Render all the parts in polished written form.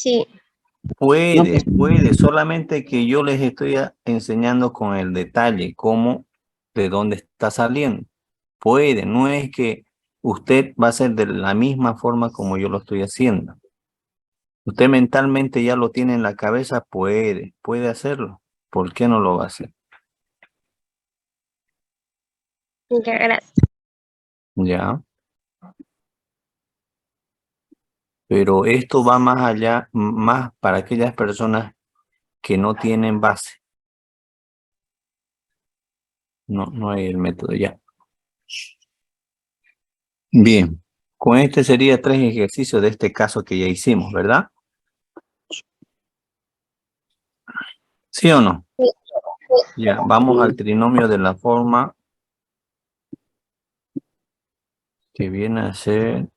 Sí. No, Puede, solamente que yo les estoy enseñando con el detalle, cómo, de dónde está saliendo. Puede, no es que usted va a ser de la misma forma como yo lo estoy haciendo. Usted mentalmente ya lo tiene en la cabeza, puede hacerlo. ¿Por qué no lo va a hacer? Ya, gracias. Ya. Pero esto va más allá, más para aquellas personas que no tienen base. No hay el método ya. Bien, con este sería 3 ejercicios de este caso que ya hicimos, ¿verdad? ¿Sí o no? Sí. Ya, vamos al trinomio de la forma que viene a ser...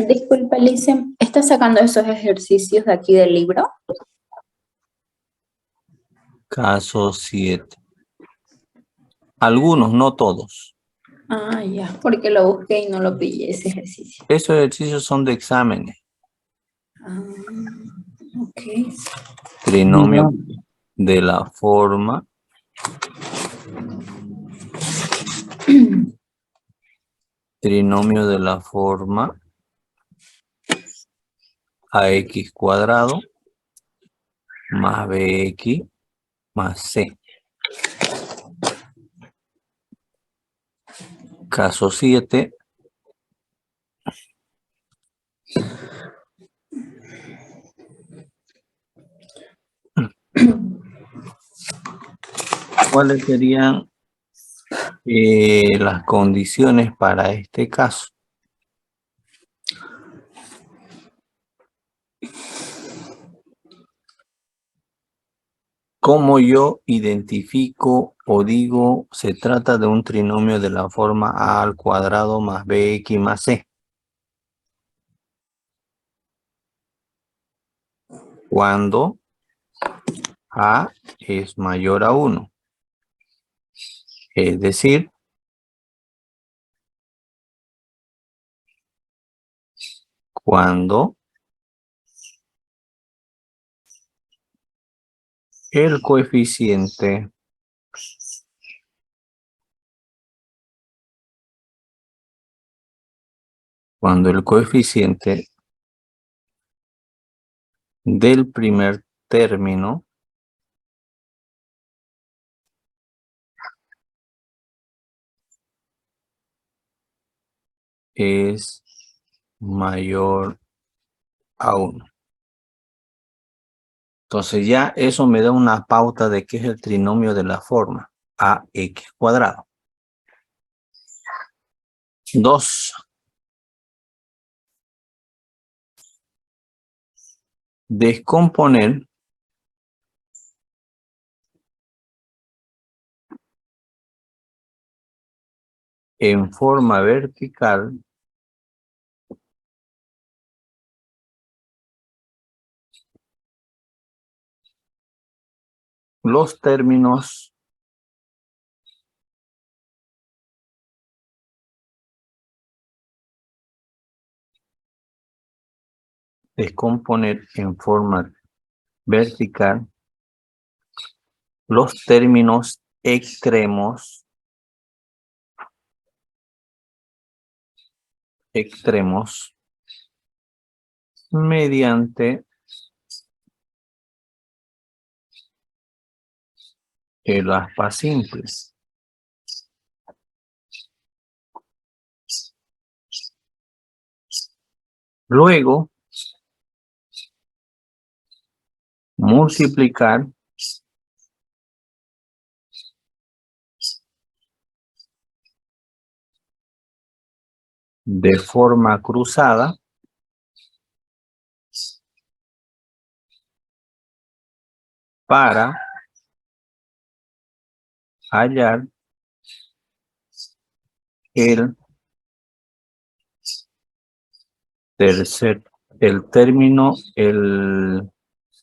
disculpa, Lice, ¿estás sacando esos ejercicios de aquí del libro? Caso 7. Algunos, no todos. Ah, ya, porque lo busqué y no lo pillé ese ejercicio. Esos ejercicios son de exámenes. Ah, ok. Trinomio de la forma. Trinomio de la forma ax cuadrado más bx más c. Caso 7. ¿Cuáles serían las condiciones para este caso? ¿Cómo yo identifico o digo se trata de un trinomio de la forma a al cuadrado más bx más c? Cuando a es mayor a 1. Es decir, cuando el coeficiente del primer término es mayor a 1. Entonces ya eso me da una pauta de qué es el trinomio de la forma ax cuadrado. 2. Descomponer en forma vertical los términos descomponer en forma vertical los términos extremos mediante el aspa simples. Luego, multiplicar de forma cruzada para hallar el el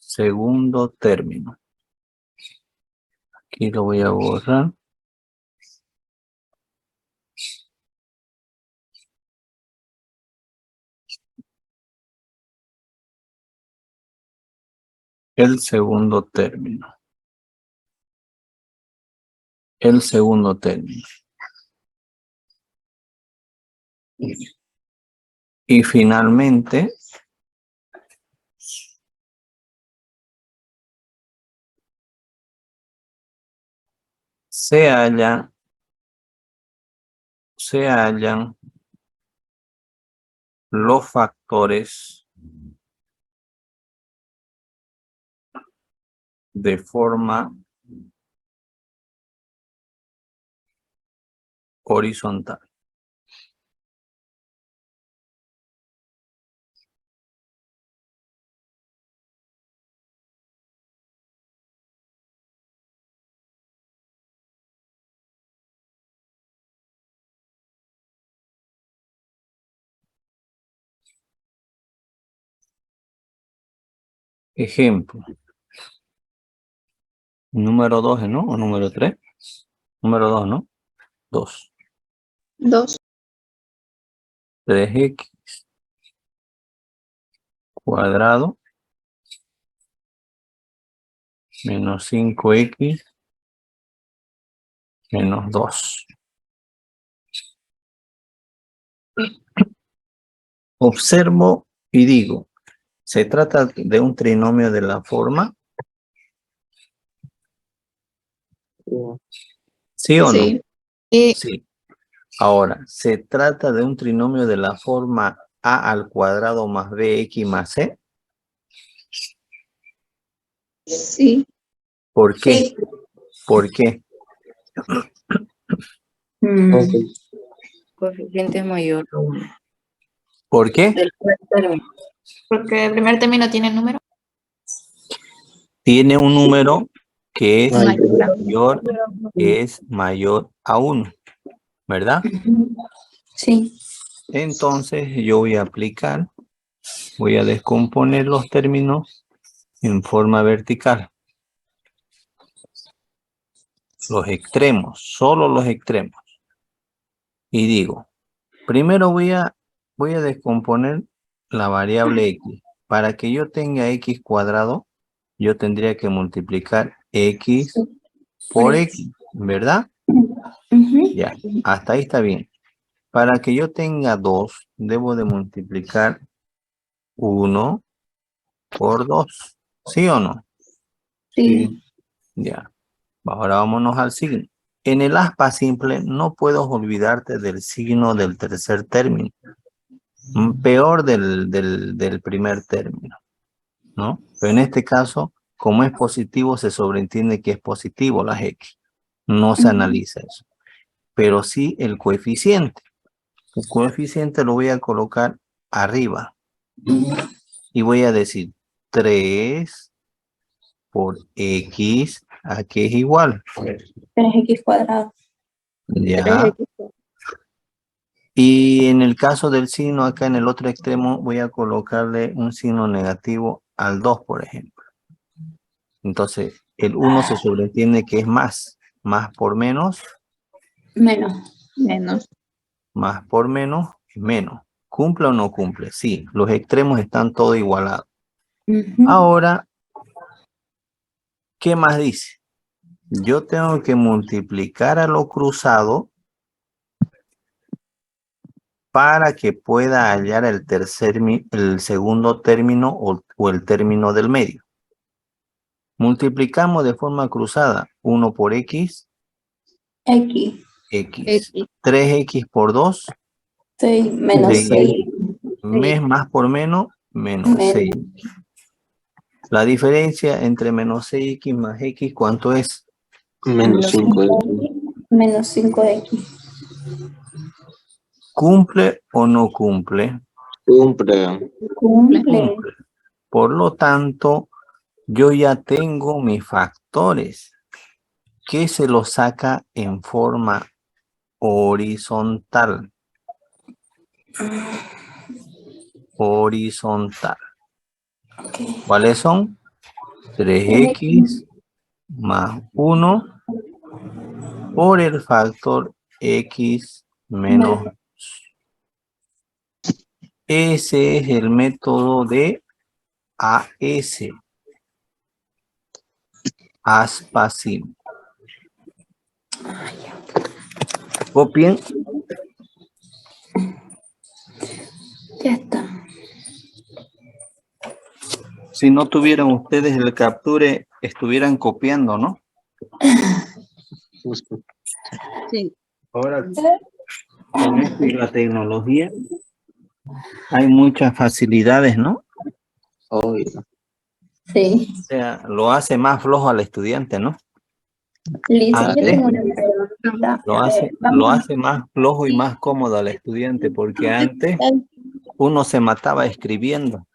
segundo término. Aquí lo voy a borrar. El segundo término. El segundo término. Y finalmente, se hallan los factores de forma horizontal. Ejemplo. Número 2, ¿no? O número 3. Número 2, ¿no? 2. 2. 3x cuadrado menos 5x menos 2. Observo y digo, ¿se trata de un trinomio de la forma? ¿Sí o no? Sí. Sí. Ahora, ¿se trata de un trinomio de la forma a al cuadrado más bx más c? Sí. ¿Por qué? Sí. ¿Por qué? Coeficiente es mayor a 1. ¿Por qué? Del primer término. Porque el primer término tiene número Tiene un número que es mayor. mayor a 1, ¿verdad? Sí. Entonces yo voy a descomponer los términos en forma vertical. Los extremos, solo los extremos. Y digo, primero voy a descomponer la variable x. Para que yo tenga x cuadrado, yo tendría que multiplicar x por x, ¿verdad? Ya, hasta ahí está bien. Para que yo tenga 2, debo de multiplicar 1 por 2. ¿Sí o no? Sí. Ya. Ahora vámonos al signo. En el aspa simple no puedo olvidarte del signo del tercer término. Peor del primer término, ¿no? Pero en este caso, como es positivo, se sobreentiende que es positivo las x. No se analiza eso. Pero sí el coeficiente. El coeficiente lo voy a colocar arriba. Y voy a decir 3 por x, ¿a qué es igual? 3x cuadrado. Ya. Y en el caso del signo, acá en el otro extremo, voy a colocarle un signo negativo al 2, por ejemplo. Entonces, el 1 se sobreentiende que es más. Más por menos. Menos. Menos. Más por menos, menos. ¿Cumple o no cumple? Sí, los extremos están todos igualados. Ahora, ¿qué más dice? Yo tengo que multiplicar a lo cruzado para que pueda hallar el segundo término o el término del medio. Multiplicamos de forma cruzada 1 por x. X. 3x por 2. 6 menos 6. Más por menos 6. La diferencia entre menos 6x más x, ¿cuánto es? Menos 5x. Menos 5x. ¿Cumple o no cumple? Cumple. Cumple. Por lo tanto, yo ya tengo mis factores que se los saca en forma horizontal. Horizontal. ¿Cuáles son? 3x más 1 por el factor x menos. Ese es el método de AS. aspa simple. Copien. Ya está. Si no tuvieran ustedes el capture, estuvieran copiando, ¿no? Sí. Ahora, con esto y la tecnología, hay muchas facilidades, ¿no? Obvio. Sí. O sea, lo hace más flojo al estudiante, ¿no? Lisa, yo Antes tengo una pregunta. lo hace más flojo y más cómodo al estudiante, porque antes uno se mataba escribiendo,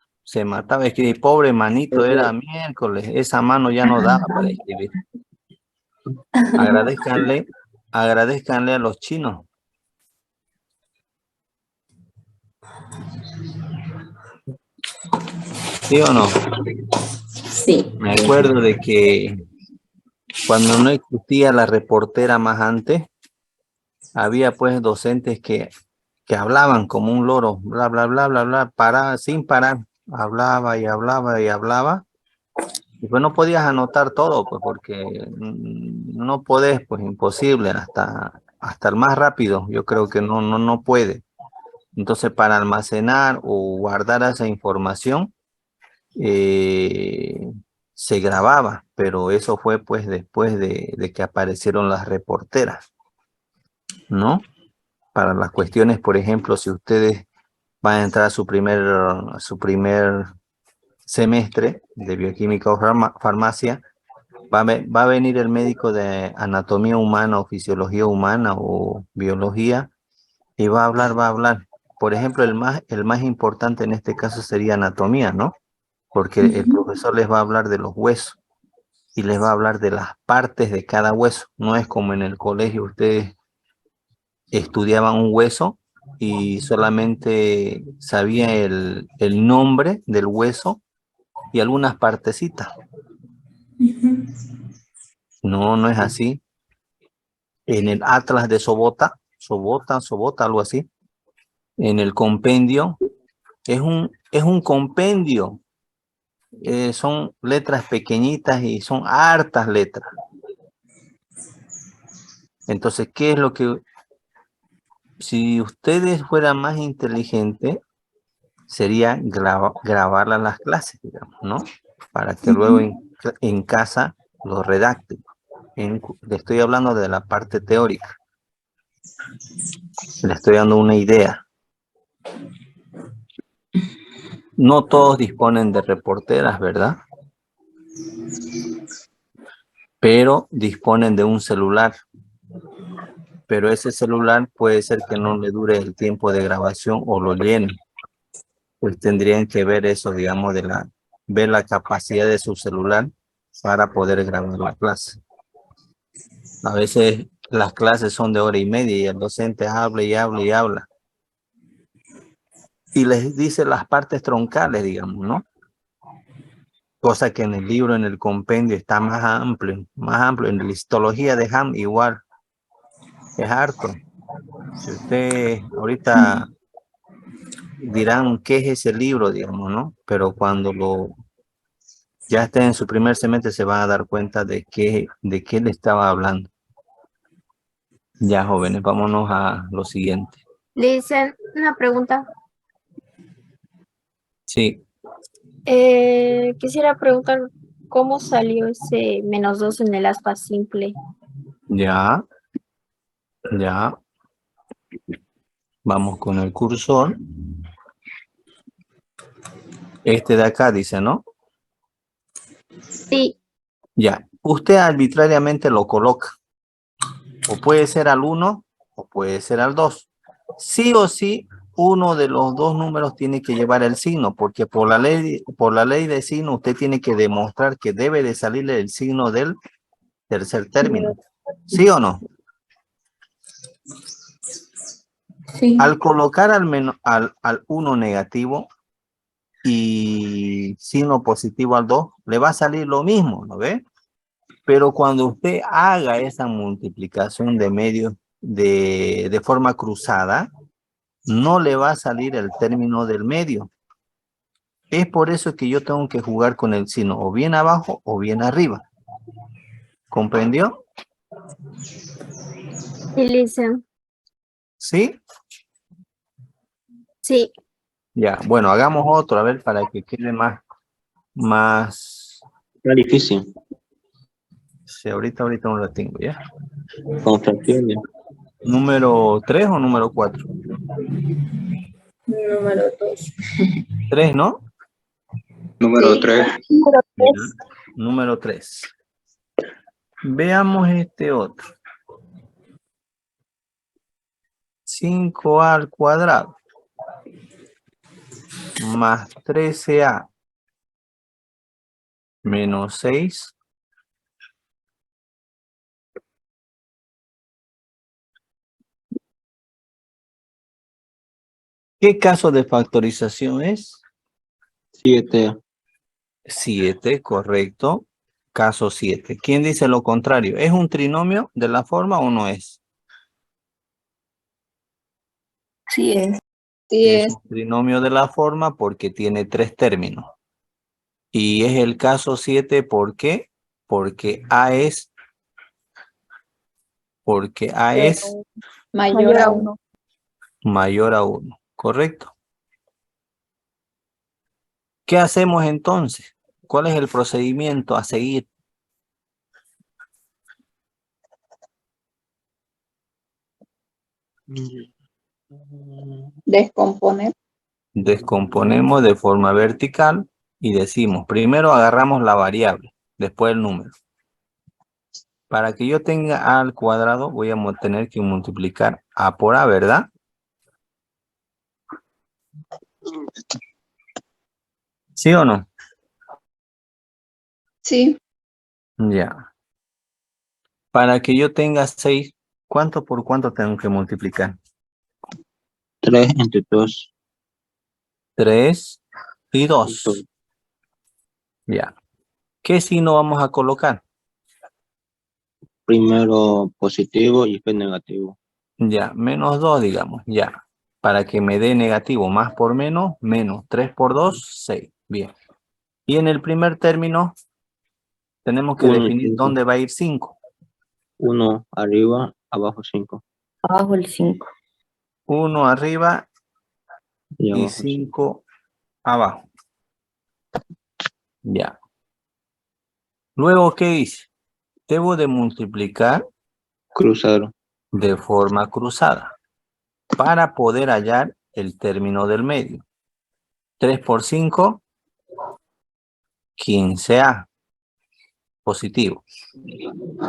pobre manito, era miércoles, esa mano ya no daba para escribir. Agradezcanle a los chinos. ¿Sí o no? Sí. Me acuerdo de que cuando no existía la reportera más antes, había pues docentes que hablaban como un loro, bla, bla, bla, bla, bla, sin parar. Hablaba y hablaba y hablaba. Y pues no podías anotar todo, pues porque no podés, pues imposible, hasta el más rápido, yo creo que no puede. Entonces, para almacenar o guardar esa información, se grababa, pero eso fue pues después de que aparecieron las reporteras, ¿no? Para las cuestiones, por ejemplo, si ustedes van a entrar a su primer semestre de bioquímica o farmacia, va a venir el médico de anatomía humana o fisiología humana o biología y va a hablar. Por ejemplo, el más importante en este caso sería anatomía, ¿no? Porque el profesor les va a hablar de los huesos y les va a hablar de las partes de cada hueso. No es como en el colegio, ustedes estudiaban un hueso y solamente sabía el nombre del hueso y algunas partecitas. No es así. En el Atlas de Sobota, algo así, en el compendio, es un compendio. Son letras pequeñitas y son hartas letras. Entonces, ¿qué es lo que... Si ustedes fueran más inteligentes, sería grabarlas las clases, digamos, ¿no? Para que luego en casa lo redacten. Le estoy hablando de la parte teórica. Le estoy dando una idea. No todos disponen de reporteras, ¿verdad? Pero disponen de un celular. Pero ese celular puede ser que no le dure el tiempo de grabación o lo llene. Pues tendrían que ver eso, digamos, ver la capacidad de su celular para poder grabar la clase. A veces las clases son de hora y media y el docente habla y habla y habla. Y les dice las partes troncales, digamos, ¿no? Cosa que en el libro, en el compendio, está más amplio. En la histología de Ham igual. Es harto. Si usted ahorita dirán qué es ese libro, digamos, ¿no? Pero cuando ya esté en su primer semestre se van a dar cuenta de qué le estaba hablando. Ya, jóvenes, vámonos a lo siguiente. Le dicen una pregunta. Sí, Quisiera preguntar cómo salió ese -2 en el aspa simple. ya. Vamos con el cursor. Este de acá dice, ¿no? Sí. Ya. Usted arbitrariamente lo coloca. O puede ser al 1 o puede ser al 2. Sí o sí, uno de los dos números tiene que llevar el signo, porque por la ley de signo usted tiene que demostrar que debe de salirle el signo del tercer término. ¿Sí o no? Sí. Al colocar al 1 negativo y signo positivo al 2, le va a salir lo mismo, ¿no ve? Pero cuando usted haga esa multiplicación de medios de forma cruzada, no le va a salir el término del medio. Es por eso que yo tengo que jugar con el signo o bien abajo o bien arriba. ¿Comprendió? Sí, Lisa. ¿Sí? Sí. Ya, bueno, hagamos otro, a ver, para que quede más. Está difícil. Sí, ahorita no lo tengo, ¿ya? Con fracciones. ¿Número 3 o número 4? Número 2. 3, ¿no? Número 3. Número Ya. 3. Número 3. Veamos este otro. 5a al cuadrado más 13a menos 6. ¿Qué caso de factorización es? 7. 7, correcto. Caso 7. ¿Quién dice lo contrario? ¿Es un trinomio de la forma o no es? Sí es. Sí Es es. un trinomio de la forma porque tiene 3 términos. Y es el caso 7, ¿por qué? Porque A es Mayor a 1. mayor a 1, ¿correcto? ¿Qué hacemos entonces? ¿Cuál es el procedimiento a seguir? Descomponer. Descomponemos de forma vertical y decimos, primero agarramos la variable, después el número. Para que yo tenga a al cuadrado, voy a tener que multiplicar a por a, ¿verdad? ¿Sí o no? Sí. Ya. Para que yo tenga 6, ¿cuánto por cuánto tengo que multiplicar? 3 entre 2. 3 y 2. Ya. ¿Qué signo vamos a colocar? Primero positivo y después negativo. Ya, menos 2, digamos, ya. Para que me dé negativo, más por menos, menos 3 por 2, 6. Bien. Y en el primer término, tenemos que 1 y definir 5. dónde va a ir 5. 1 arriba, abajo 5. Abajo el 5. 1 arriba Y y abajo 5. 5 abajo. Ya. Luego, ¿qué hice? Debo de multiplicar Cruzar. de forma cruzada para poder hallar el término del medio. 3 por 5, 15a. Positivo.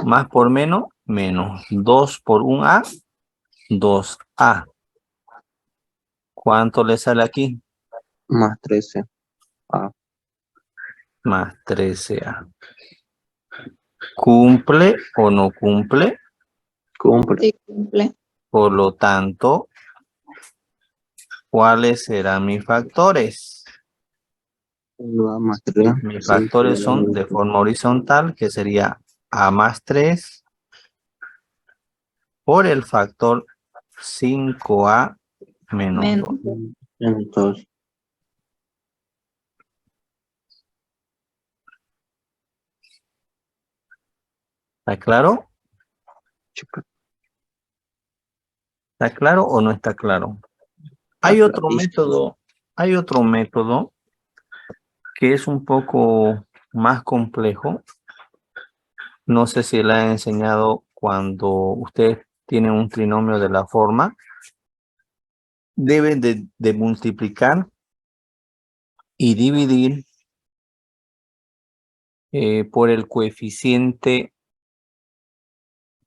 Más por menos, menos. 2 por 1a, 2a. ¿Cuánto le sale aquí? Más 13. Más 13a. ¿Cumple o no cumple? Cumple. Sí, cumple. Por lo tanto, ¿cuáles serán mis factores? 1 más 3. Mis factores son de forma horizontal, que sería a más 3 por el factor 5a menos 2. Entonces, ¿Está claro? ¿Está claro o no está claro? Hay otro método que es un poco más complejo. No sé si le han enseñado cuando ustedes tienen un trinomio de la forma. Deben de multiplicar y dividir por el coeficiente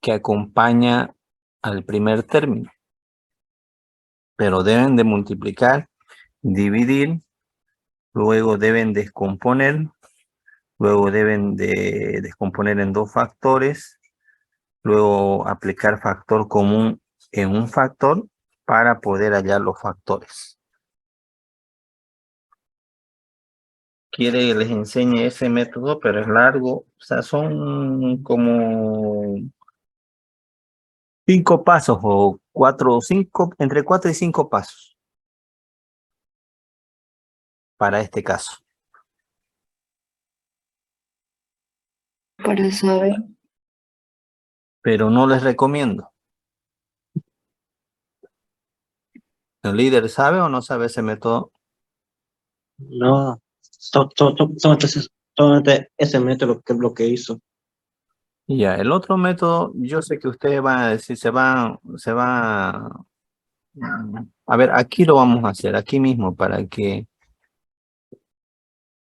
que acompaña al primer término. Pero deben de multiplicar, dividir, luego deben descomponer, luego deben de descomponer en 2 factores, luego aplicar factor común en un factor para poder hallar los factores. Quiere que les enseñe ese método, pero es largo, o sea, son como 5 pasos o 4 o 5, entre 4 y 5 pasos para este caso. Para saber. pero no les recomiendo. ¿El líder sabe o no sabe ese método? No, solamente ese método lo que hizo. Ya, el otro método, yo sé que ustedes van a decir, a ver, aquí lo vamos a hacer, aquí mismo,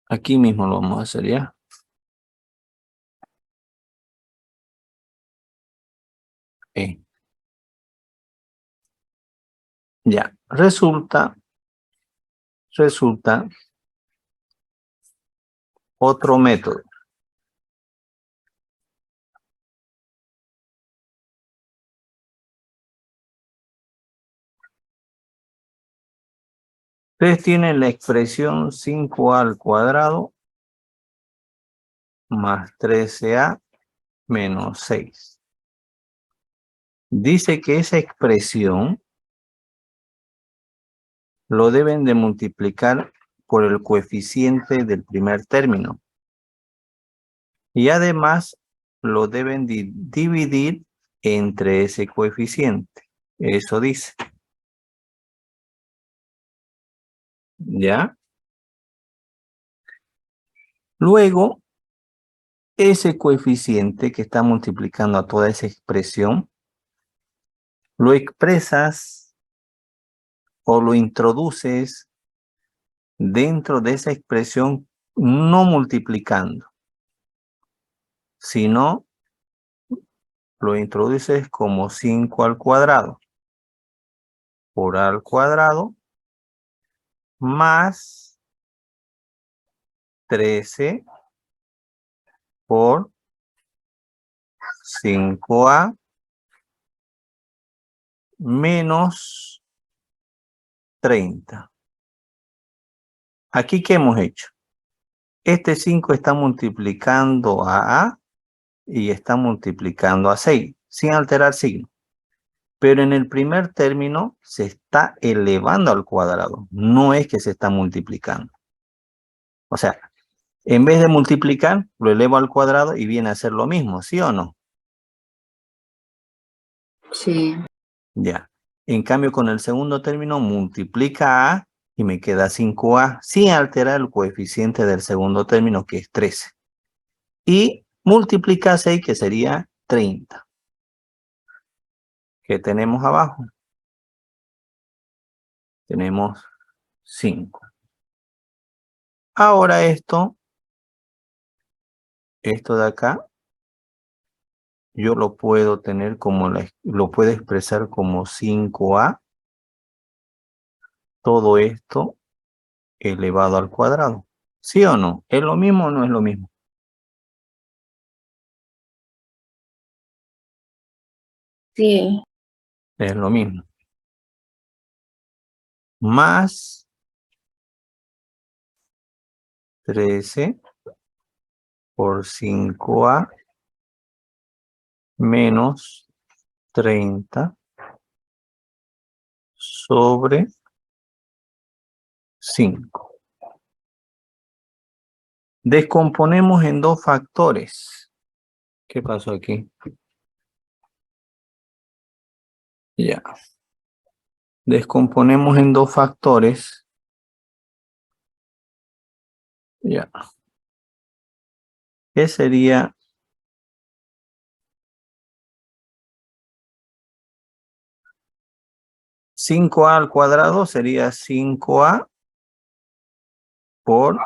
aquí mismo lo vamos a hacer, ¿ya? Ok. Ya, resulta otro método. Ustedes tienen la expresión 5a al cuadrado más 13a menos 6. Dice que esa expresión lo deben de multiplicar por el coeficiente del primer término. Y además lo deben dividir entre ese coeficiente. Eso dice. ¿Ya? Luego, ese coeficiente que está multiplicando a toda esa expresión, lo expresas o lo introduces dentro de esa expresión no multiplicando, sino lo introduces como 5 al cuadrado por a al cuadrado más 13 por 5a menos 30. Aquí, ¿qué hemos hecho? Este 5 está multiplicando a y está multiplicando a 6, sin alterar signo. Pero en el primer término se está elevando al cuadrado, no es que se está multiplicando. O sea, en vez de multiplicar, lo elevo al cuadrado y viene a ser lo mismo, ¿sí o no? Sí. Ya. En cambio, con el segundo término multiplica a y me queda 5a, sin alterar el coeficiente del segundo término, que es 13. Y multiplica a 6, que sería 30. ¿Qué tenemos abajo? Tenemos 5. Ahora esto de acá, yo lo puedo tener como, lo puedo expresar como 5a, todo esto elevado al cuadrado. ¿Sí o no? ¿Es lo mismo o no es lo mismo? Sí. Es lo mismo. Más 13 por 5a menos 30 sobre 5. Descomponemos en dos factores. ¿Qué pasó aquí? Ya. Descomponemos en dos factores. Ya. ¿Qué sería? ¿5a al cuadrado? Sería 5a por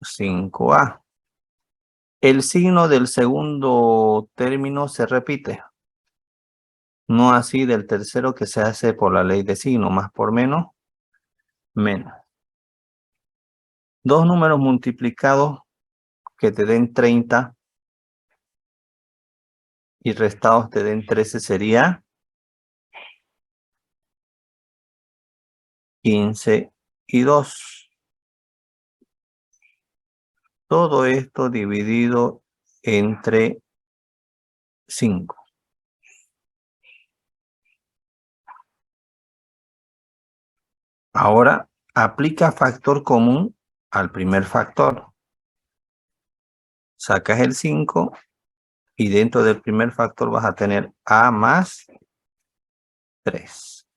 5a. El signo del segundo término se repite. No así del tercero, que se hace por la ley de signo, más por menos, menos. Dos números multiplicados que te den 30 y restados te den 13 sería 15 y 2. Todo esto dividido entre 5. Ahora aplica factor común al primer factor. Sacas el 5 Y dentro del primer factor vas a tener a más 3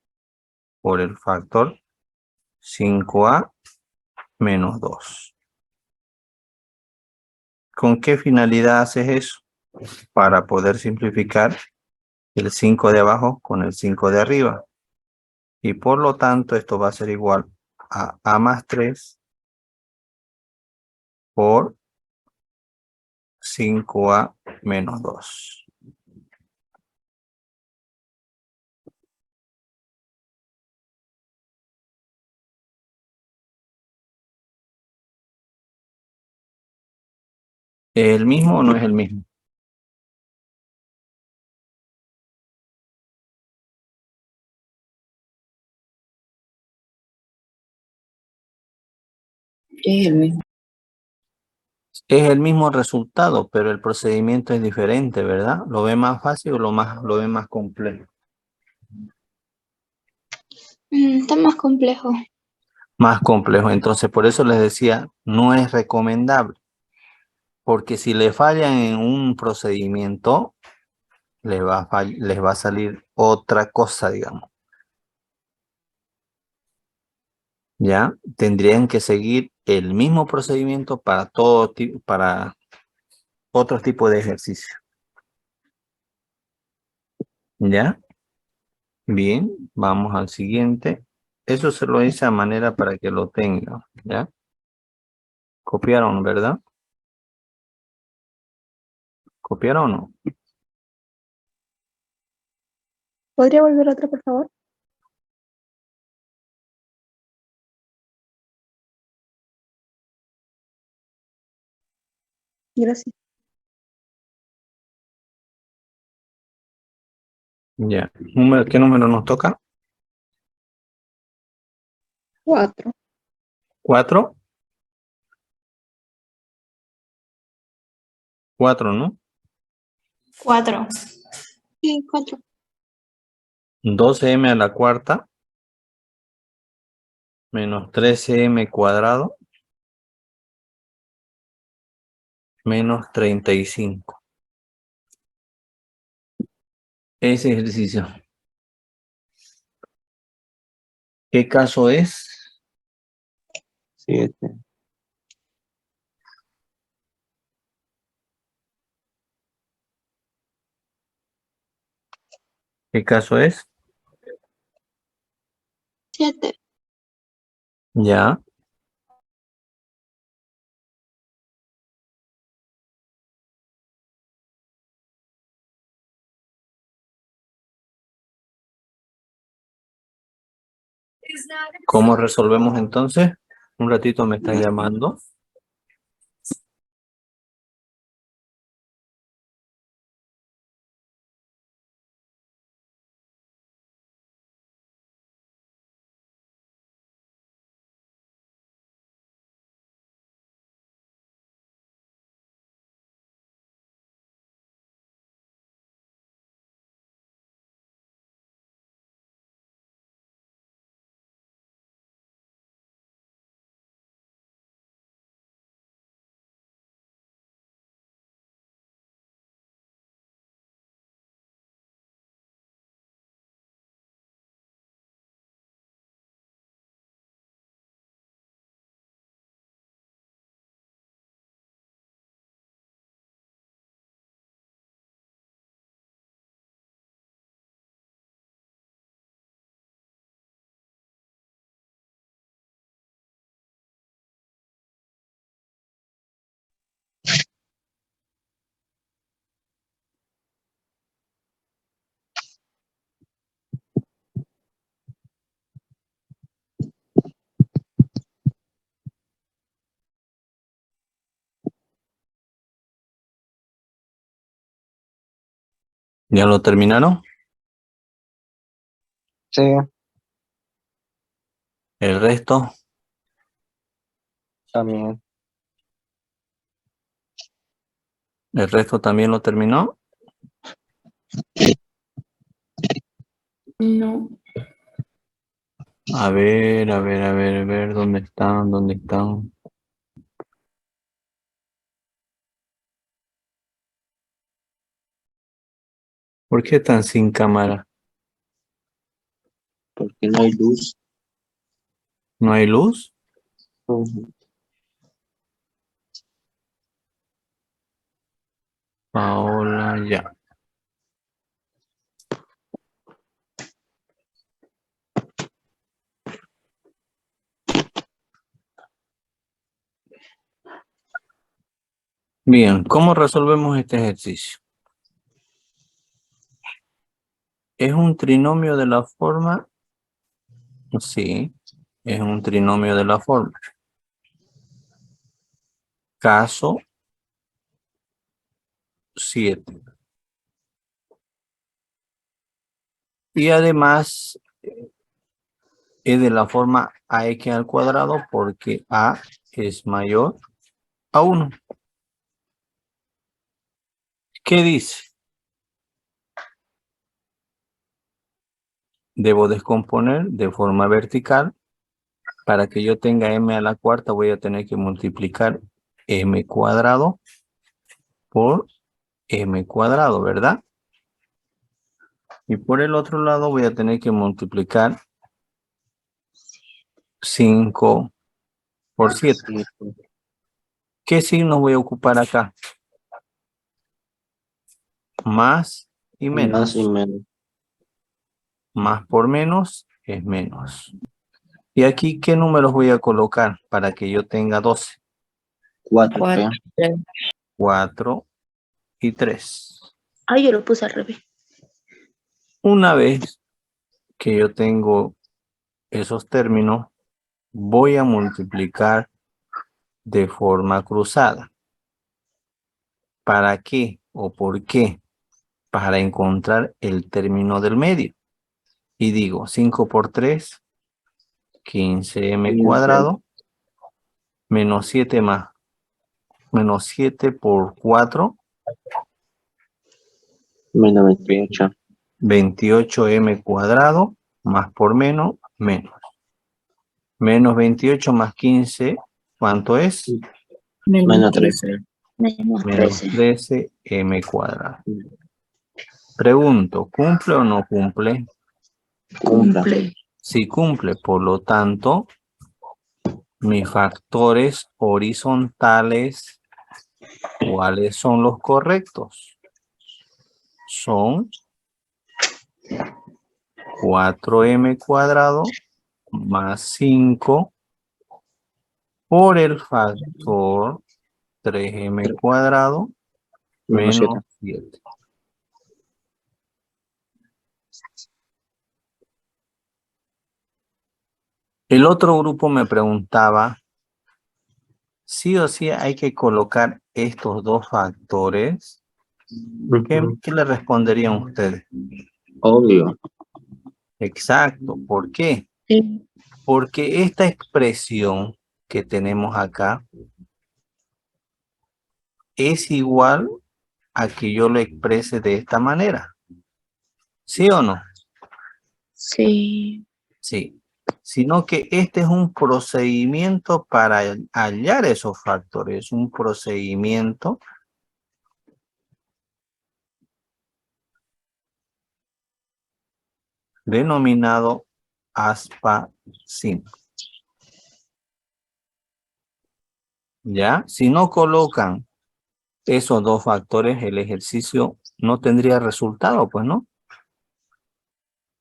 por el factor 5a menos 2. ¿Con qué finalidad haces eso? Para poder simplificar el 5 de abajo con el 5 de arriba. Y por lo tanto esto va a ser igual a más 3 por 5a menos 2. ¿Es el mismo o no es el mismo? Es el mismo. Es el mismo resultado, pero el procedimiento es diferente, ¿verdad? ¿Lo ve más fácil o lo ve más complejo? Está más complejo. Más complejo. Entonces, por eso les decía, no es recomendable. Porque si le fallan en un procedimiento, les va a salir otra cosa, digamos. ¿Ya? Tendrían que seguir el mismo procedimiento para para otro tipo de ejercicio. ¿Ya? Bien, vamos al siguiente. Eso se lo hice a manera para que lo tengan, ¿ya? Copiaron, ¿verdad? ¿Copiaron o no? ¿Podría volver otra, por favor? Gracias. Ya. ¿Qué número nos toca? 4. 4. 4, ¿no? 4. Sí, 4. 12m a la cuarta menos 13m cuadrado menos 35. Ese ejercicio. ¿Qué caso es? 7. ¿Qué caso es? 7. Ya. ¿Cómo resolvemos entonces? Un ratito me está llamando. ¿Ya lo terminaron? Sí. El resto. También. ¿El resto también lo terminó? No. A ver, a ver, ¿dónde están? ¿Dónde están? ¿Por qué tan sin cámara? Porque no hay luz. ¿No hay luz? Ujú. Paola, ya. Bien, ¿cómo resolvemos este ejercicio? ¿Es un trinomio de la forma? Sí, es un trinomio de la forma. Caso 7. Y además es de la forma ax al cuadrado porque a es mayor a 1. ¿Qué dice? Debo descomponer de forma vertical. Para que yo tenga m a la cuarta voy a tener que multiplicar m cuadrado por m cuadrado, ¿verdad? Y por el otro lado voy a tener que multiplicar 5 por 7. Sí, ¿Qué signo voy a ocupar acá? Más y menos. más y menos. Más por menos es menos. Y aquí, ¿qué números voy a colocar para que yo tenga 12? 4, 4. 4 y 3. Ah, yo lo puse al revés. Una vez que yo tengo esos términos, voy a multiplicar de forma cruzada. ¿Para qué o por qué? Para encontrar el término del medio. Y digo, 5 por 3, 15m cuadrado, menos 7 más. Menos 7 por 4, Menos 28. 28m cuadrado, más por menos, menos. Menos 28 más 15, ¿cuánto es? Menos 13. Menos Menos 13. 13m cuadrado. Pregunto, ¿cumple o no cumple? Cumple. Sí cumple, por lo tanto, mis factores horizontales, ¿cuáles son los correctos? Son 4m cuadrado más 5 por el factor 3m cuadrado Menos menos 7. 7. El otro grupo me preguntaba, ¿sí o sí hay que colocar estos dos factores? ¿Qué le responderían ustedes? Obvio. Exacto, ¿por qué? Sí. Porque esta expresión que tenemos acá es igual a que yo lo exprese de esta manera. ¿Sí o no? Sí. Sí. Sino que este es un procedimiento para hallar esos factores, un procedimiento denominado ASPA5. ¿Ya? Si no colocan esos dos factores, el ejercicio no tendría resultado, pues, ¿no?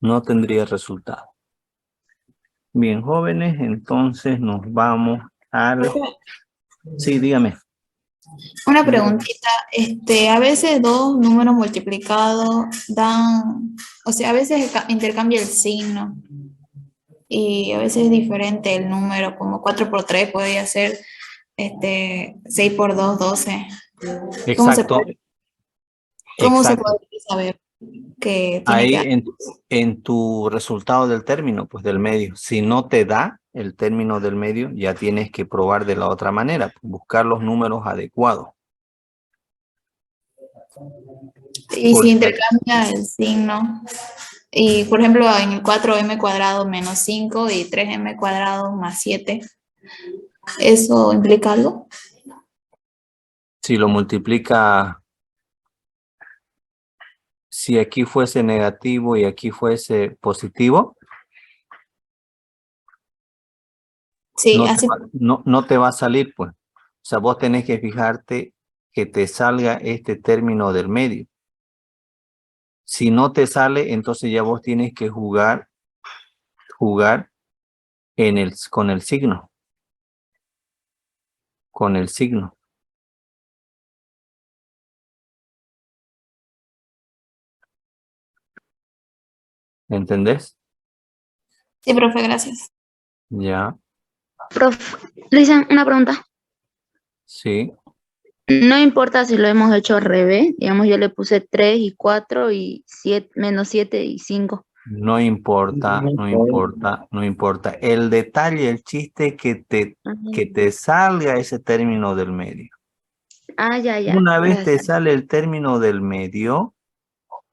No tendría resultado. Bien, jóvenes, entonces nos vamos al... Sí, dígame. Una preguntita, a veces dos números multiplicados dan, o sea, a veces intercambia el signo y a veces es diferente el número, como 4 por 3 podría ser 6 por 2, 12. Exacto. ¿Cómo se Exacto. puede saber que tiene Ahí que... en tu resultado del término, pues del medio, si no te da el término del medio, ya tienes que probar de la otra manera, buscar los números adecuados. Y si Porque intercambia el signo, y por ejemplo en el 4m cuadrado menos 5 y 3m cuadrado más 7, ¿eso implica algo? si lo multiplica si aquí fuese negativo y aquí fuese positivo, Sí, no te así. no te va a salir, pues. O sea, vos tenés que fijarte que te salga este término del medio. Si no te sale, entonces ya vos tienes que jugar con el signo. Con el signo. ¿Entendés? Sí, profe, gracias. Ya, Prof, Lisa, una pregunta. sí. No importa si lo hemos hecho al revés. Digamos, yo le puse 3 y 4 y 7, menos 7 y 5. No importa, no importa, no importa. El detalle, el chiste que te salga ese término del medio. Ya, ya. Una vez te Gracias. sale el término del medio,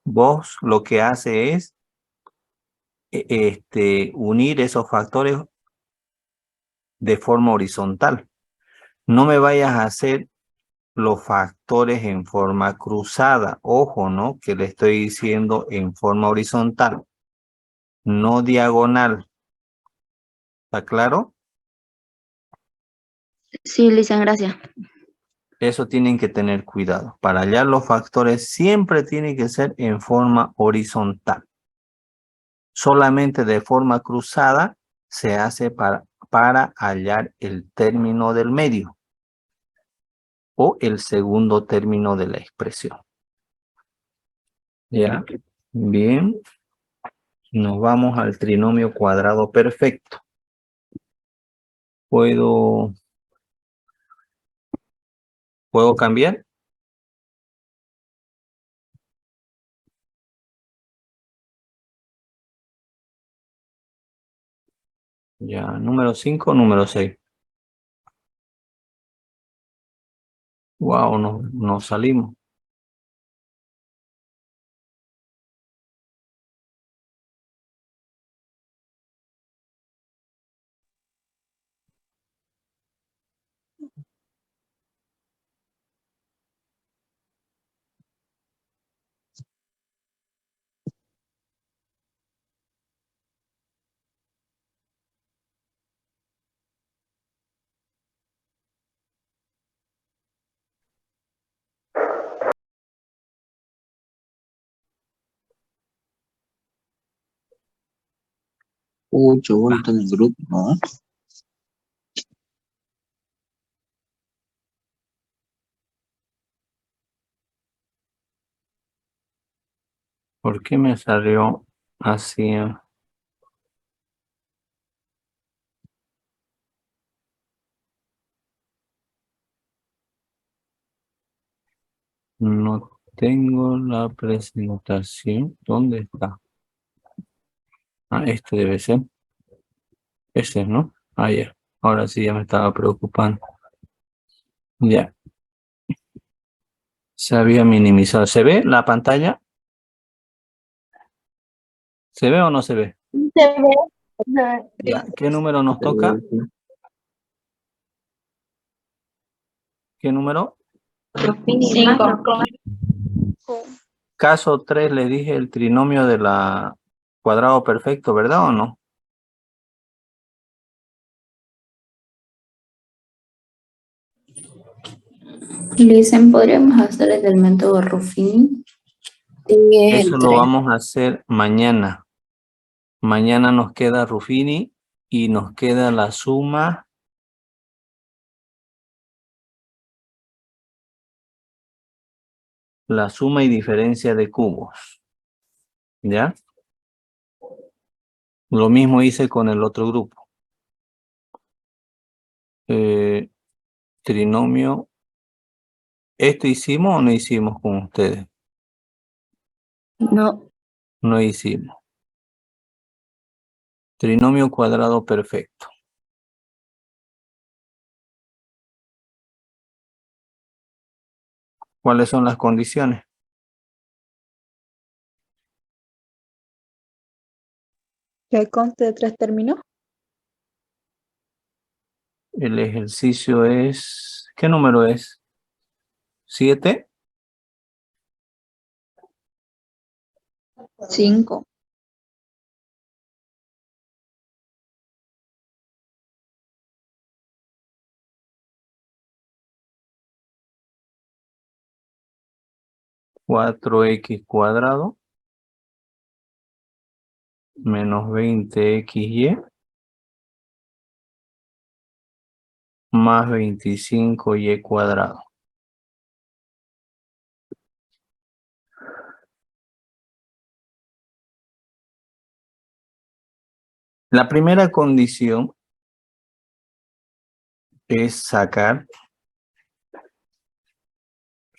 vos lo que hace es unir esos factores de forma horizontal. No me vayas a hacer los factores en forma cruzada. Ojo, ¿no? Que le estoy diciendo en forma horizontal, no diagonal. ¿Está claro? Sí, Lisa, gracias. Eso tienen que tener cuidado. Para hallar los factores siempre tiene que ser en forma horizontal. Solamente de forma cruzada se hace para hallar el término del medio o el segundo término de la expresión. ¿Ya? Bien. Nos vamos al trinomio cuadrado perfecto. ¿Puedo cambiar? Ya, número 5, número 6. Wow, nos salimos. Mucho vuelta en el grupo, ¿no? ¿Por qué me salió así? No tengo la presentación. ¿Dónde está? Este debe ser. Ese, ¿no? Ya. Ahora sí ya me estaba preocupando. Ya. Se había minimizado. ¿Se ve la pantalla? ¿Se ve o no se ve? Se ve. Ya. ¿Qué número nos toca? ¿Qué número? Cinco. Caso 3 le dije el trinomio de la cuadrado perfecto, ¿verdad o no? Listen, ¿podríamos hacer el del método Ruffini? Sí, es Eso el lo 3. vamos a hacer mañana. Mañana nos queda Ruffini y nos queda la suma. La suma y diferencia de cubos. ¿Ya? Lo mismo hice con el otro grupo. Trinomio. ¿Esto hicimos o no hicimos con ustedes? No, No hicimos. Trinomio cuadrado perfecto. ¿Cuáles son las condiciones? ¿Que conste de 3 términos? El ejercicio es... ¿Qué número es? ¿7? 5. Cuatro x cuadrado menos 20xy más 25y cuadrado. La primera condición es sacar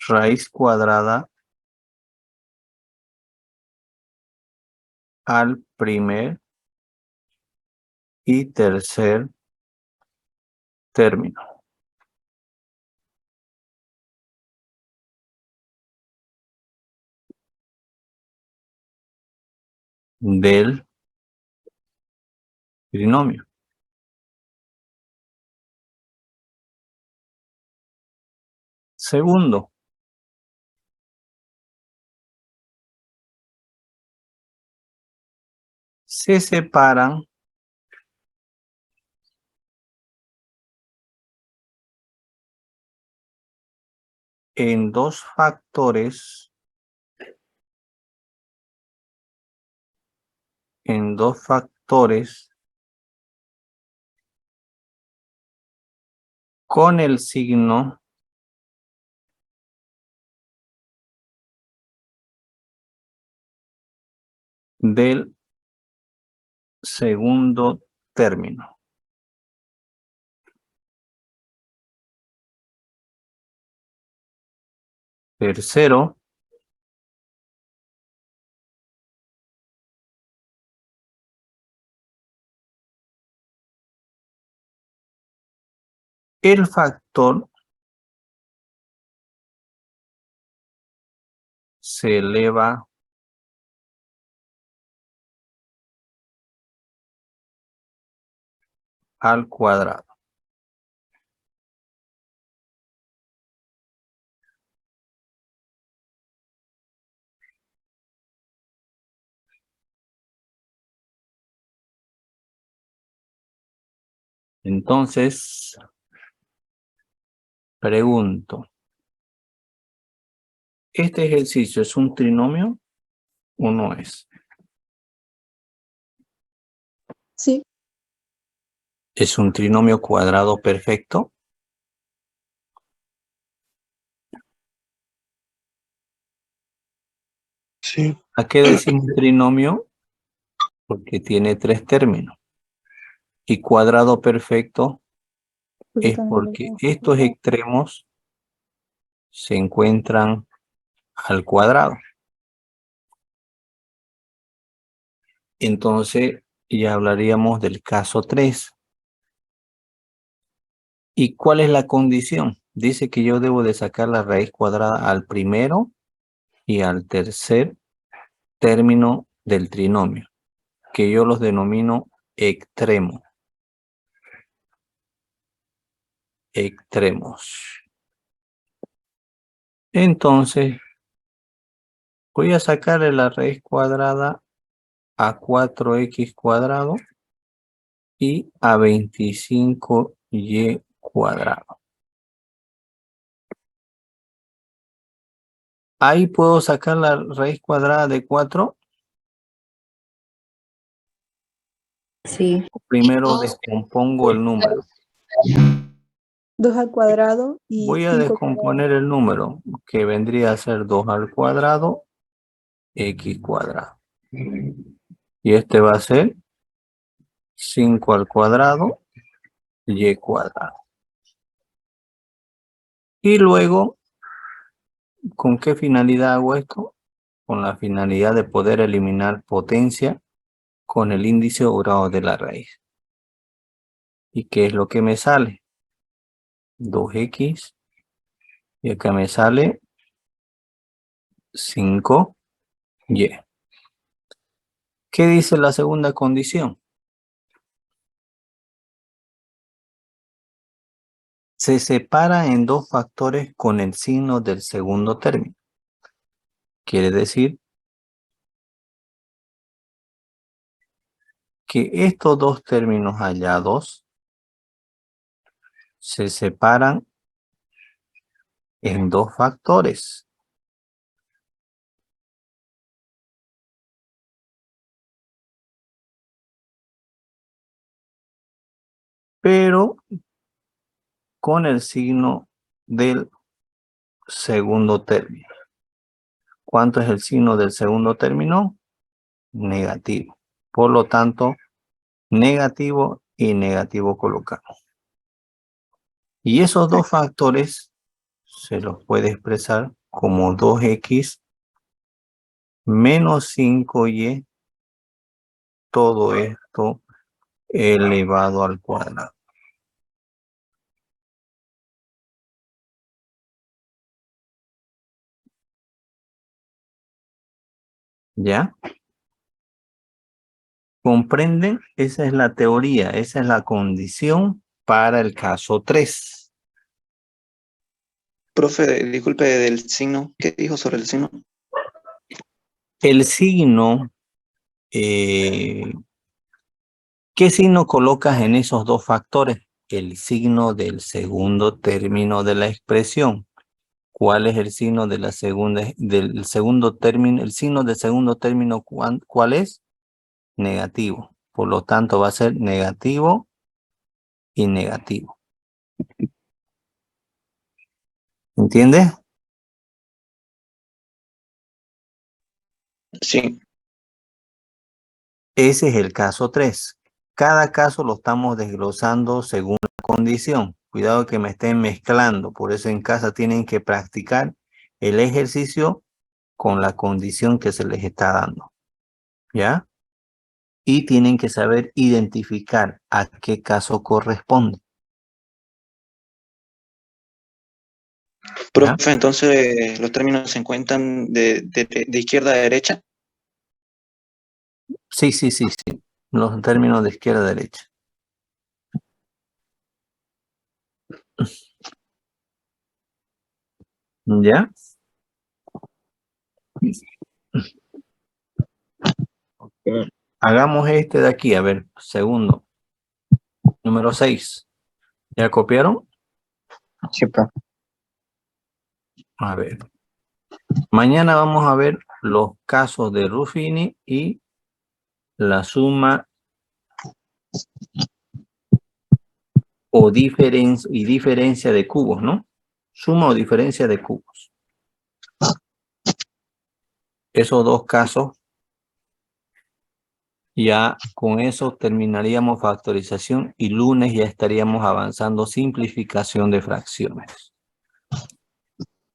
raíz cuadrada al primer y tercer término. Del trinomio. Segundo, se separan en dos factores, con el signo del segundo término. Tercero, el factor se eleva al cuadrado. Entonces, pregunto, ¿este ejercicio es un trinomio o no es? Sí, ¿Es un trinomio cuadrado perfecto? Sí. ¿A qué decimos trinomio? Porque tiene tres términos. Y cuadrado perfecto porque es también lo porque veo. estos extremos se encuentran al cuadrado. Entonces, ya hablaríamos del caso 3. ¿Y cuál es la condición? Dice que yo debo de sacar la raíz cuadrada al primero y al tercer término del trinomio, que yo los denomino extremos. Entonces, voy a sacarle la raíz cuadrada a 4x cuadrado y a 25y cuadrado. Ahí puedo sacar la raíz cuadrada de 4. Sí. Primero Dos. descompongo el número. 2 al cuadrado y Voy a 5 descomponer el número, que vendría a ser 2 al cuadrado, x cuadrado. Y este va a ser 5 al cuadrado, y cuadrado. Y luego, ¿con qué finalidad hago esto? Con la finalidad de poder eliminar potencia con el índice o grado de la raíz. ¿Y qué es lo que me sale? 2x, y acá me sale 5y. ¿Qué dice la segunda condición? Se separa en dos factores con el signo del segundo término. Quiere decir que estos dos términos hallados se separan en dos factores. Pero con el signo del segundo término. ¿Cuánto es el signo del segundo término? Negativo. Por lo tanto, negativo y negativo colocamos. Y esos dos factores se los puede expresar como 2x menos 5y, todo esto elevado al cuadrado. ¿Ya? ¿Comprenden? Esa es la teoría, esa es la condición para el caso 3. Profe, disculpe del signo. ¿Qué dijo sobre el signo? El signo, ¿qué signo colocas en esos dos factores? El signo del segundo término de la expresión. ¿Cuál es el signo de la segunda, del segundo término? El signo del segundo término, ¿cuál es? Negativo. Por lo tanto, va a ser negativo y negativo. ¿Entiendes? Sí. Ese es el caso 3. Cada caso lo estamos desglosando según la condición. Cuidado que me estén mezclando. Por eso en casa tienen que practicar el ejercicio con la condición que se les está dando. ¿Ya? Y tienen que saber identificar a qué caso corresponde. ¿Ya? Profe, entonces los términos se encuentran de izquierda a derecha. Sí. Los términos de izquierda a derecha. ¿Ya? Okay. Hagamos este de aquí. A ver, segundo. Número 6. ¿Ya copiaron? Sí, profe. A ver. Mañana vamos a ver los casos de Ruffini y la suma o diferencia de cubos, ¿no? Suma o diferencia de cubos. Esos dos casos, ya con eso terminaríamos factorización y lunes ya estaríamos avanzando simplificación de fracciones.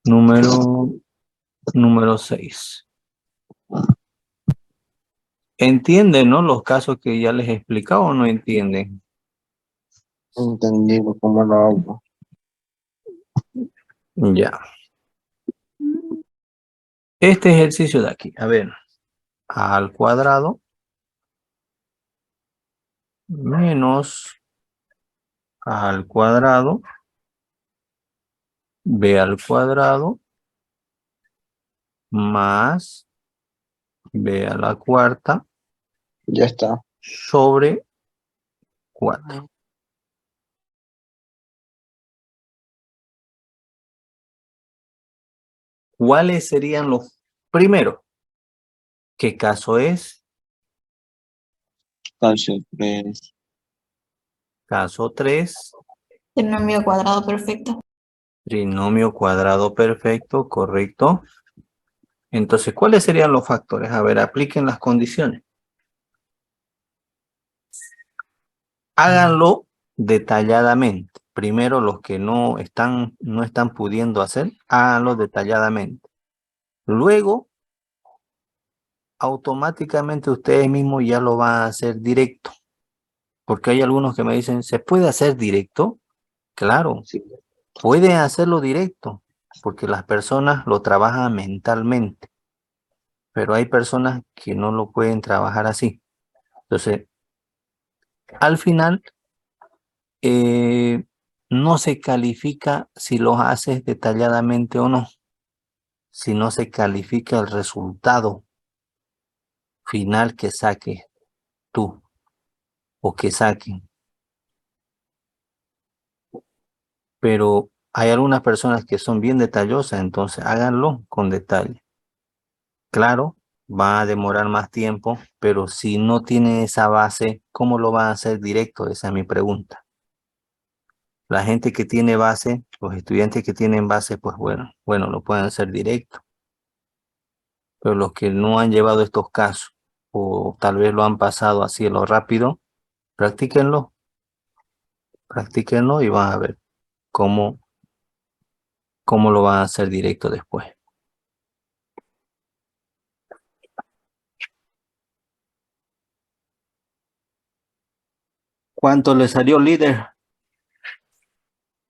Número 6. ¿Entienden, no? Los casos que ya les he explicado o no entienden. Entendido, ¿cómo lo hago? Ya. Este ejercicio de aquí, a ver, a al cuadrado menos a al cuadrado, b al cuadrado más b a la cuarta Ya está. sobre 4. ¿Cuáles serían los primeros? ¿Qué caso es? Caso 3. Caso 3, Trinomio cuadrado perfecto. trinomio cuadrado perfecto, correcto. Entonces, ¿cuáles serían los factores? A ver, apliquen las condiciones. Háganlo detalladamente. Primero, los que no están pudiendo hacer, háganlo detalladamente. Luego, automáticamente ustedes mismos ya lo van a hacer directo. Porque hay algunos que me dicen, ¿se puede hacer directo? Claro, Sí. pueden hacerlo directo, porque las personas lo trabajan mentalmente. Pero hay personas que no lo pueden trabajar así. Entonces, al final, no se califica si los haces detalladamente o no, sino se califica el resultado final que saques tú. o que saquen. Pero hay algunas personas que son bien detallosas, entonces háganlo con detalle. Claro, va a demorar más tiempo, pero si no tienen esa base, ¿cómo lo van a hacer directo? Esa es mi pregunta. La gente que tiene base, los estudiantes que tienen base, pues bueno, lo pueden hacer directo. Pero los que no han llevado estos casos, o tal vez lo han pasado así a lo rápido, practíquenlo y van a ver cómo lo van a hacer directo después. ¿Cuánto le salió, líder?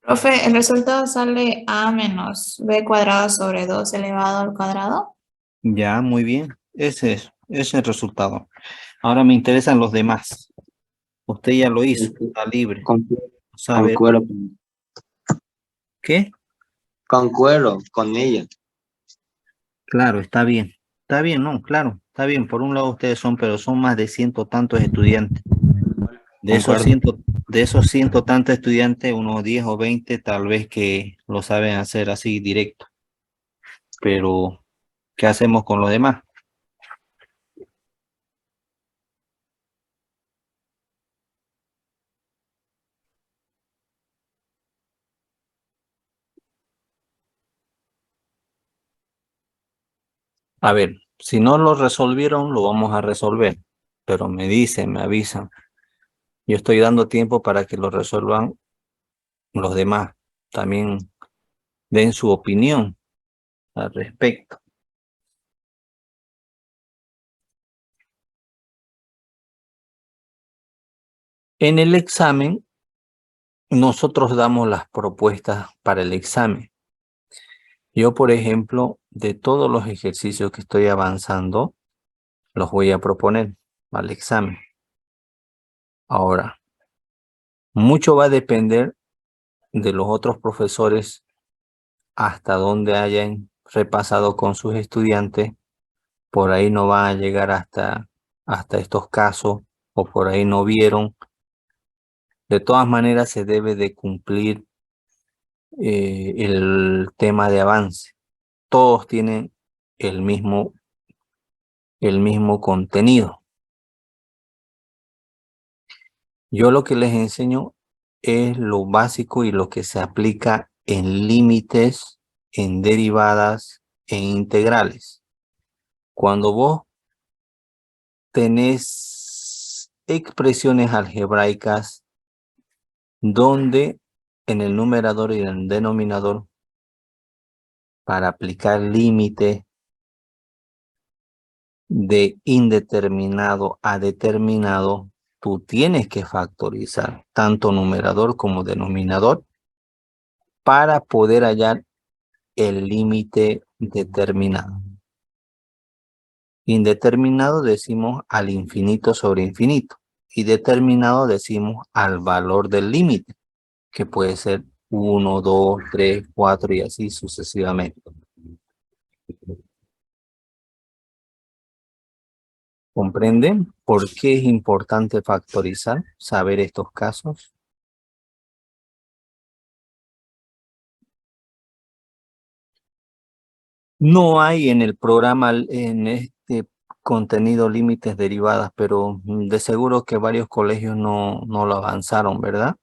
Profe, el resultado sale a menos b cuadrado sobre 2 elevado al cuadrado. Ya, muy bien. Ese es el resultado. Ahora me interesan los demás. Usted ya lo hizo, está libre. ¿Sabe Concuerdo, qué? concuerdo con ella. Claro, está bien. Está bien, no, claro, está bien. Por un lado ustedes son, pero son más de ciento tantos estudiantes. Concuerdo. De esos ciento tantos estudiantes, unos 10 o 20 tal vez que lo saben hacer así directo. Pero, ¿qué hacemos con los demás? A ver, si no lo resolvieron, lo vamos a resolver. Pero me dicen, me avisan. Yo estoy dando tiempo para que lo resuelvan los demás. También den su opinión al respecto. En el examen, nosotros damos las propuestas para el examen. Yo, por ejemplo, de todos los ejercicios que estoy avanzando, los voy a proponer al examen. Ahora, mucho va a depender de los otros profesores hasta donde hayan repasado con sus estudiantes. Por ahí no van a llegar hasta estos casos, o por ahí no vieron. De todas maneras, se debe de cumplir el tema de avance. Todos tienen el mismo contenido. Yo lo que les enseño es lo básico y lo que se aplica en límites, en derivadas, en integrales. Cuando vos tenés expresiones algebraicas donde en el numerador y en el denominador, para aplicar límites de indeterminado a determinado, tú tienes que factorizar tanto numerador como denominador para poder hallar el límite determinado. Indeterminado decimos al infinito sobre infinito y determinado decimos al valor del límite, que puede ser 1, 2, 3, 4 y así sucesivamente. ¿Comprenden por qué es importante factorizar, saber estos casos? No hay en el programa, en este contenido, límites derivadas, pero de seguro que varios colegios no lo avanzaron, ¿verdad?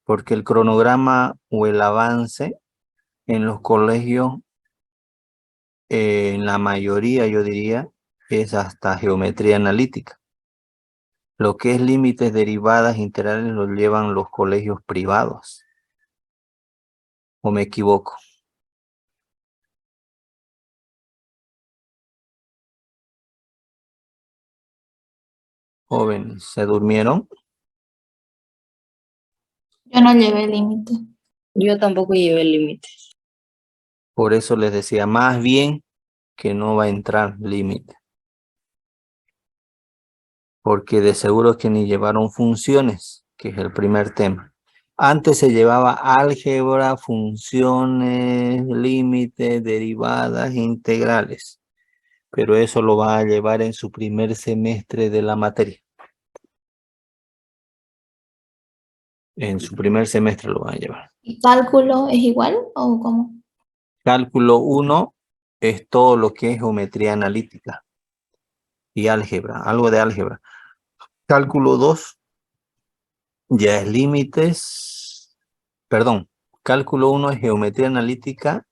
Porque el cronograma o el avance en los colegios, en la mayoría yo diría, es hasta geometría analítica. Lo que es límites derivadas integrales lo llevan los colegios privados. ¿O me equivoco? Jóvenes, ¿se durmieron? Yo no llevé límite. Yo tampoco llevé el límite. Por eso les decía, más bien que no va a entrar límite. Porque de seguro que ni llevaron funciones, que es el primer tema. Antes se llevaba álgebra, funciones, límites, derivadas, integrales. Pero eso lo va a llevar en su primer semestre de la materia. En su primer semestre lo van a llevar. ¿Y cálculo es igual o cómo? Cálculo 1 es todo lo que es geometría analítica y álgebra, algo de álgebra. Cálculo 2 ya es límites, perdón, cálculo 1 es geometría analítica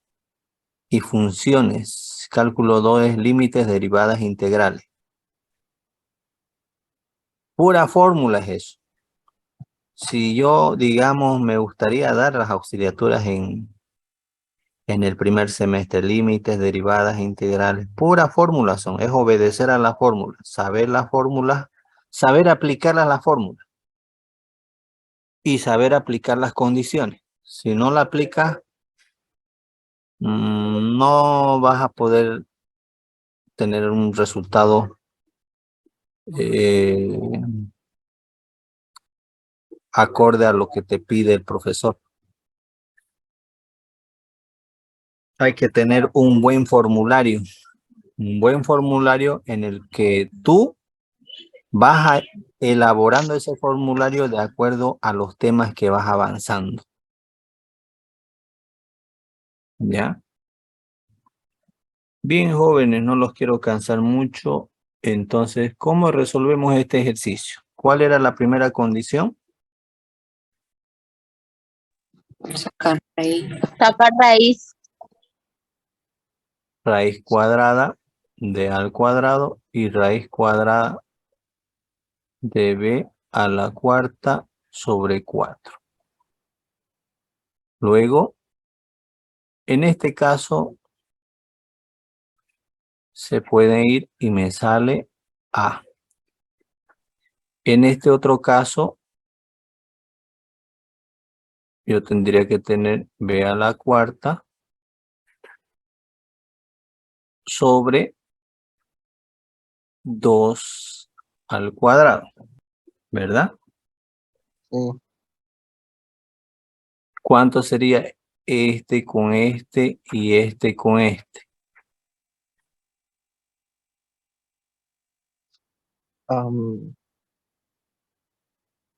y funciones. Cálculo 2 es límites, derivadas, integrales. Pura fórmula es eso. Si yo, digamos, me gustaría dar las auxiliaturas en el primer semestre, límites, derivadas, integrales, pura fórmula son, es obedecer a la fórmula, saber las fórmulas, saber aplicarlas a la fórmula y saber aplicar las condiciones. Si no la aplicas, no vas a poder tener un resultado acorde a lo que te pide el profesor. Hay que tener un buen formulario en el que tú vas elaborando ese formulario de acuerdo a los temas que vas avanzando. ¿Ya? Bien, jóvenes, no los quiero cansar mucho. Entonces, ¿cómo resolvemos este ejercicio? ¿Cuál era la primera condición? Sacar ahí. Sacar raíz. Raíz cuadrada de A al cuadrado y raíz cuadrada de B a la cuarta sobre 4. Luego, en este caso, se puede ir y me sale A. En este otro caso, yo tendría que tener B a la cuarta sobre 2 al cuadrado, ¿verdad? Sí. ¿Cuánto sería este con este y este con este?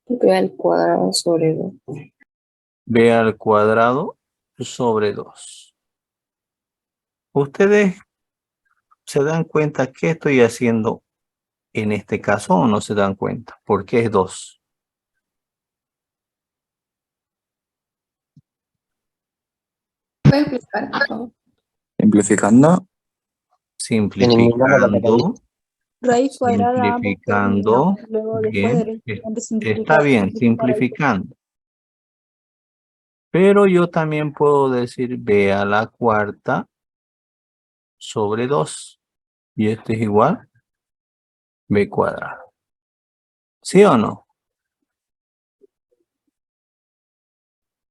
B al cuadrado sobre 2. B al cuadrado sobre 2. ¿Ustedes se dan cuenta qué estoy haciendo en este caso o no se dan cuenta? ¿Por qué es 2? ¿Puedes explicar, por favor? Simplificando. Simplificando. raíz cuadrada de ambos términos. Simplificando. Luego, después Bien. de Está bien, simplificar ahí. simplificando. Pero yo también puedo decir B a la cuarta sobre 2. Y este es igual B cuadrado. ¿Sí o no?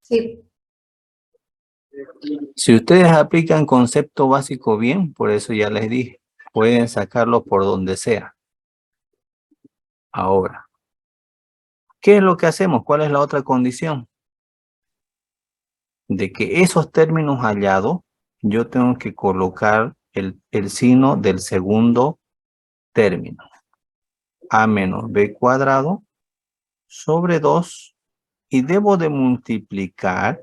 Sí. Si ustedes aplican concepto básico bien, por eso ya les dije, pueden sacarlo por donde sea. Ahora, ¿qué es lo que hacemos? ¿Cuál es la otra condición? De que esos términos hallados, yo tengo que colocar el signo del segundo término. A menos B cuadrado sobre 2 y debo de multiplicar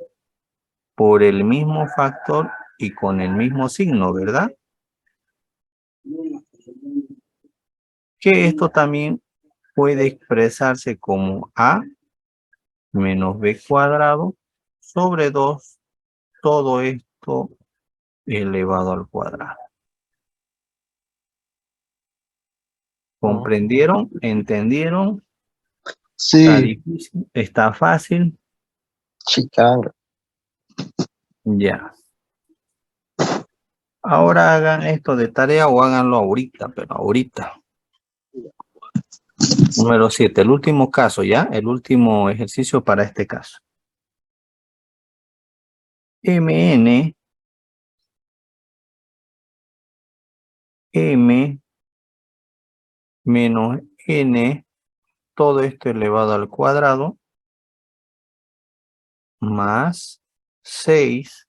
por el mismo factor y con el mismo signo, ¿verdad? Que esto también puede expresarse como A menos B cuadrado sobre 2, todo esto elevado al cuadrado. ¿Comprendieron? ¿Entendieron? ¿Está Sí. difícil? ¿Está fácil? Chica. Ya. Ahora hagan esto de tarea o háganlo ahorita, pero ahorita. Número 7, el último caso, ¿ya? El último ejercicio para este caso. MN, M menos N, todo esto elevado al cuadrado, más 6,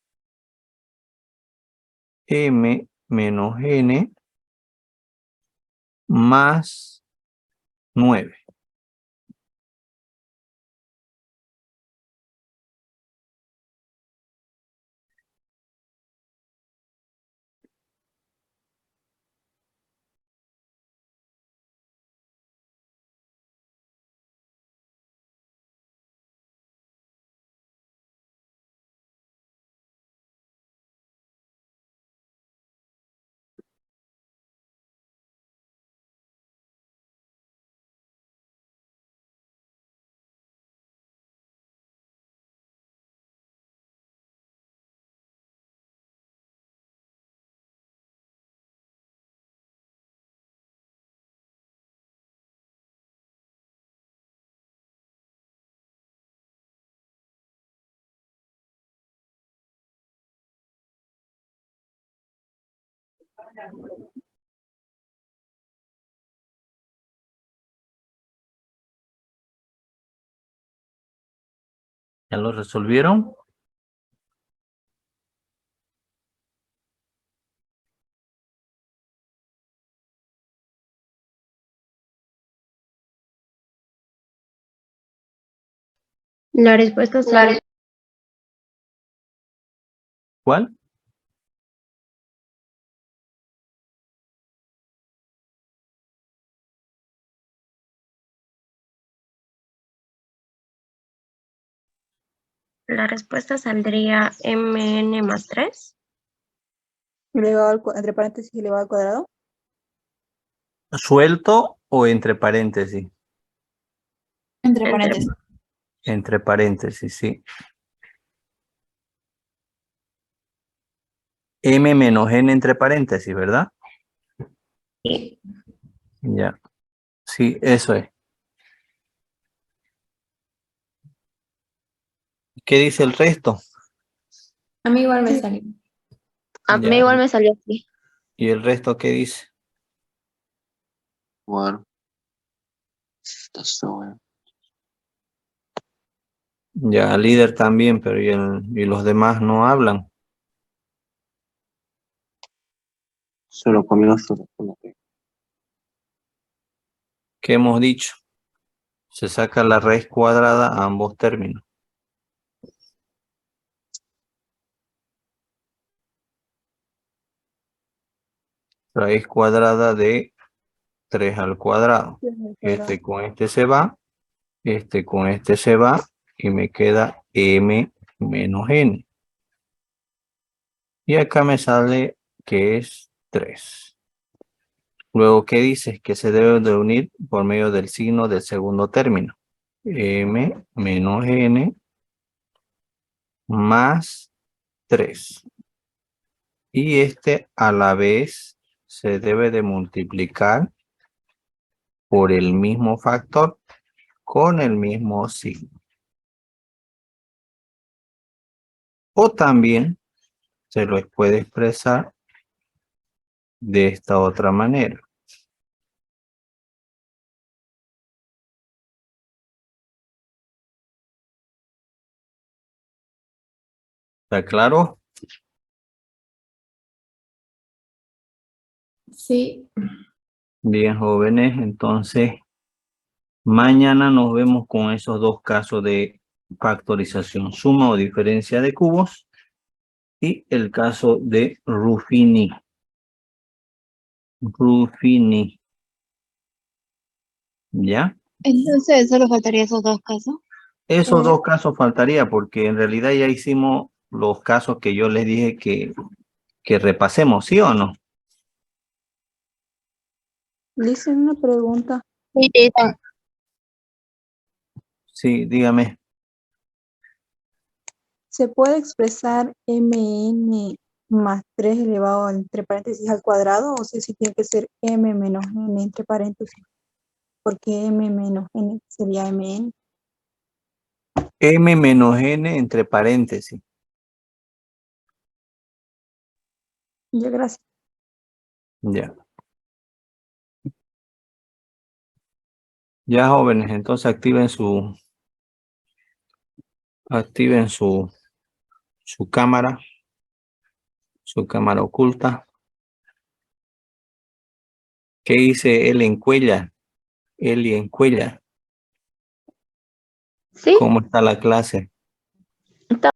M menos N, más 9. ¿Ya lo resolvieron? La respuesta sale. ¿Cuál? La respuesta saldría mn más 3. Entre paréntesis elevado al cuadrado. ¿Suelto o entre paréntesis? Entre paréntesis. Entre paréntesis, sí. M menos N entre paréntesis, ¿verdad? Sí. Ya. Sí, eso es. ¿Qué dice el resto? A mí igual me salió. A Ya. mí igual me salió así. ¿Y el resto qué dice? Bueno. Está bueno. Ya, líder también, pero y los demás no hablan. Solo conmigo solo. ¿Qué hemos dicho? Se saca la raíz cuadrada a ambos términos. Raíz cuadrada de 3 al cuadrado. Este con este se va, este con este se va y me queda m menos n. Y acá me sale que es 3. Luego, ¿qué dice? Que se debe de unir por medio del signo del segundo término. M menos n más 3. Y este a la vez se debe de multiplicar por el mismo factor con el mismo signo. O también se lo puede expresar de esta otra manera. ¿Está claro? Sí. Bien, jóvenes, entonces mañana nos vemos con esos dos casos de factorización, suma o diferencia de cubos y el caso de Ruffini. Ruffini. ¿Ya? Entonces, solo faltaría esos dos casos. Esos dos casos faltaría porque en realidad ya hicimos los casos que yo les dije que repasemos, ¿sí o no? Le hice una pregunta. Sí, Ethan. Sí, dígame. ¿Se puede expresar mn más 3 elevado entre paréntesis al cuadrado? O sea, si tiene que ser m menos n entre paréntesis. Porque m menos n sería mn. M menos N entre paréntesis. Ya, gracias. Ya. Ya, jóvenes, entonces activen su cámara oculta. ¿Qué dice Eli en Cuellar? Eli en Cuellar. Sí, ¿Cómo está la clase?